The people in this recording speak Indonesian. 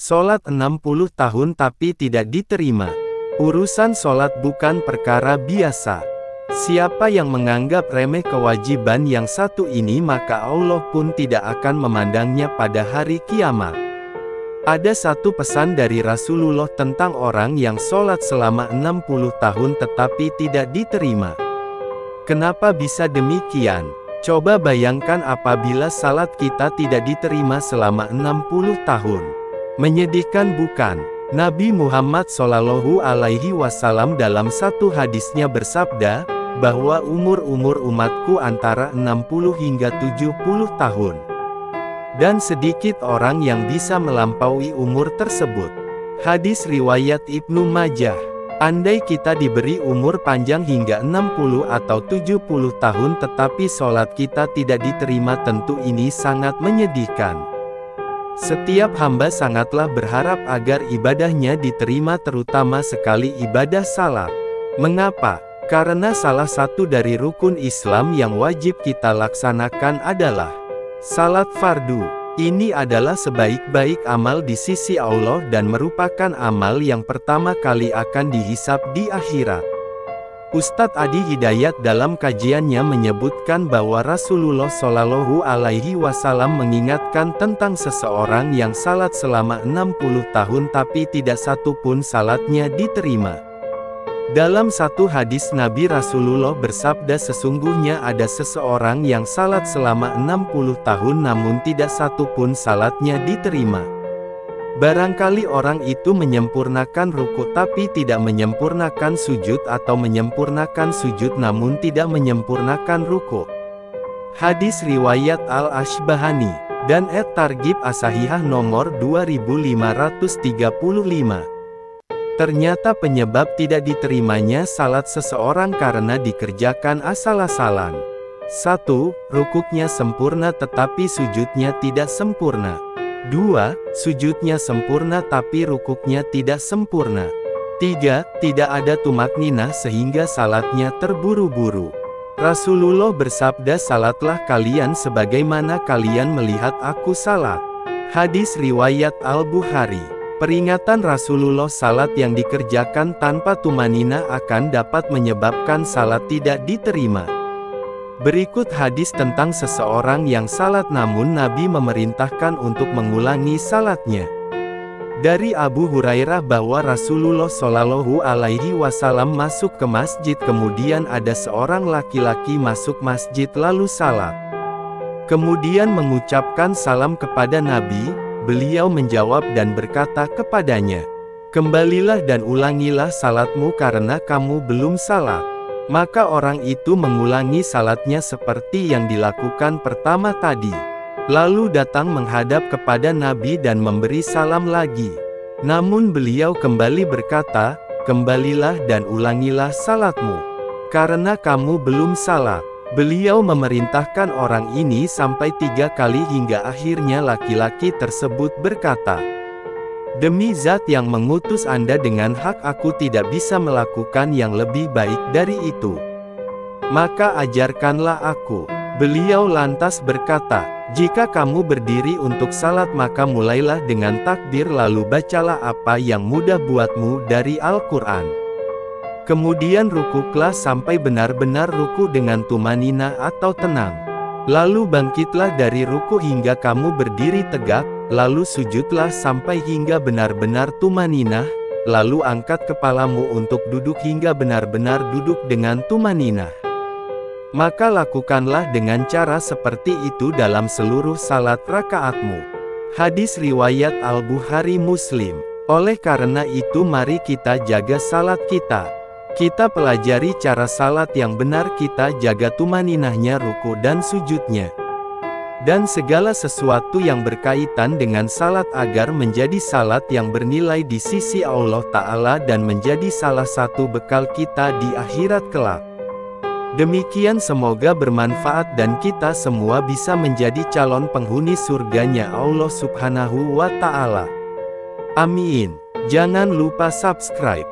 Sholat 60 tahun tapi tidak diterima. Urusan sholat bukan perkara biasa. Siapa yang menganggap remeh kewajiban yang satu ini maka Allah pun tidak akan memandangnya pada hari kiamat. Ada satu pesan dari Rasulullah tentang orang yang sholat selama 60 tahun tetapi tidak diterima. Kenapa bisa demikian? Coba bayangkan apabila salat kita tidak diterima selama 60 tahun. Menyedihkan bukan? Nabi Muhammad SAW dalam satu hadisnya bersabda, bahwa umur umatku antara 60 hingga 70 tahun. Dan sedikit orang yang bisa melampaui umur tersebut. Hadis riwayat Ibnu Majah. Andai kita diberi umur panjang hingga 60 atau 70 tahun tetapi sholat kita tidak diterima, tentu ini sangat menyedihkan. Setiap hamba sangatlah berharap agar ibadahnya diterima, terutama sekali ibadah salat. Mengapa? Karena salah satu dari rukun Islam yang wajib kita laksanakan adalah salat fardu. Ini adalah sebaik-baik amal di sisi Allah dan merupakan amal yang pertama kali akan dihisab di akhirat. Ustadz Adi Hidayat dalam kajiannya menyebutkan bahwa Rasulullah SAW mengingatkan tentang seseorang yang salat selama 60 tahun tapi tidak satu pun salatnya diterima. Dalam satu hadis Nabi Rasulullah bersabda, sesungguhnya ada seseorang yang salat selama 60 tahun namun tidak satu pun salatnya diterima. Barangkali orang itu menyempurnakan ruku tapi tidak menyempurnakan sujud, atau menyempurnakan sujud namun tidak menyempurnakan ruku. Hadis riwayat Al-Ashbahani dan At-Targhib As-Sahihah nomor 2535. Ternyata penyebab tidak diterimanya salat seseorang karena dikerjakan asal-asalan. 1. Rukuknya sempurna tetapi sujudnya tidak sempurna. 2. Sujudnya sempurna tapi rukuknya tidak sempurna. 3. Tidak ada tumakninah sehingga salatnya terburu-buru. Rasulullah bersabda, salatlah kalian sebagaimana kalian melihat aku salat. Hadis riwayat Al-Bukhari. Peringatan Rasulullah, salat yang dikerjakan tanpa tumanina akan dapat menyebabkan salat tidak diterima. Berikut hadis tentang seseorang yang salat namun Nabi memerintahkan untuk mengulangi salatnya. Dari Abu Hurairah bahwa Rasulullah SAW masuk ke masjid, kemudian ada seorang laki-laki masuk masjid lalu salat. Kemudian mengucapkan salam kepada Nabi. Beliau menjawab dan berkata kepadanya, "Kembalilah dan ulangilah salatmu karena kamu belum salat." Maka orang itu mengulangi salatnya seperti yang dilakukan pertama tadi. Lalu datang menghadap kepada Nabi dan memberi salam lagi. Namun beliau kembali berkata, "Kembalilah dan ulangilah salatmu, karena kamu belum salat." Beliau memerintahkan orang ini sampai 3 kali hingga akhirnya laki-laki tersebut berkata, "Demi zat yang mengutus Anda dengan hak, aku tidak bisa melakukan yang lebih baik dari itu. Maka ajarkanlah aku." Beliau lantas berkata, "Jika kamu berdiri untuk salat maka mulailah dengan takbir lalu bacalah apa yang mudah buatmu dari Al-Quran. Kemudian rukuklah sampai benar-benar ruku dengan tumanina atau tenang. Lalu bangkitlah dari ruku hingga kamu berdiri tegak, lalu sujudlah sampai hingga benar-benar tumaninah, lalu angkat kepalamu untuk duduk hingga benar-benar duduk dengan tumaninah. Maka lakukanlah dengan cara seperti itu dalam seluruh salat rakaatmu." Hadis riwayat Al-Bukhari Muslim. Oleh karena itu mari kita jaga salat kita. Kita pelajari cara salat yang benar, kita jaga tumaninahnya, ruku dan sujudnya. Dan segala sesuatu yang berkaitan dengan salat agar menjadi salat yang bernilai di sisi Allah Ta'ala dan menjadi salah satu bekal kita di akhirat kelak. Demikian, semoga bermanfaat dan kita semua bisa menjadi calon penghuni surganya Allah Subhanahu wa Ta'ala. Amin. Jangan lupa subscribe.